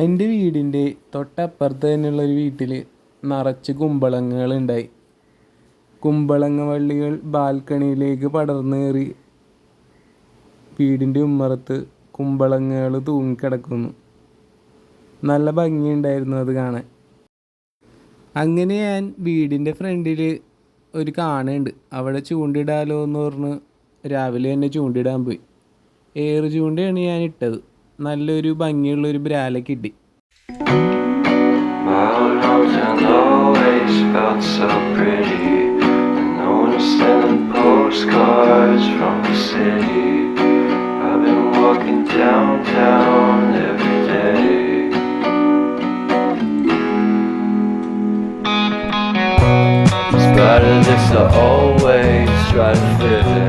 എൻ്റെ വീടിൻ്റെ തൊട്ടപ്പുറത്ത് തന്നെയുള്ളൊരു വീട്ടിൽ നിറച്ച് കുമ്പളങ്ങകളുണ്ടായി. കുമ്പളങ്ങ വള്ളികൾ ബാൽക്കണിയിലേക്ക് പടർന്നു കയറി വീടിൻ്റെ ഉമ്മറത്ത് കുമ്പളങ്ങകൾ തൂങ്ങിക്കിടക്കുന്നു. നല്ല ഭംഗിയുണ്ടായിരുന്നു അത് കാണാൻ. അങ്ങനെ ഞാൻ വീടിൻ്റെ ഫ്രണ്ടിൽ ഒരു കാണുണ്ട്, അവിടെ ചൂണ്ടിടാലോ എന്ന് പറഞ്ഞ് രാവിലെ തന്നെ ചൂണ്ടിടാൻ പോയി. ഏറ് ചൂണ്ടയാണ് ഞാൻ ഇട്ടത്. നല്ലൊരു ഭംഗിയുള്ളൊരു ബ്രാല കിട്ടി. Better just to always try to fit in.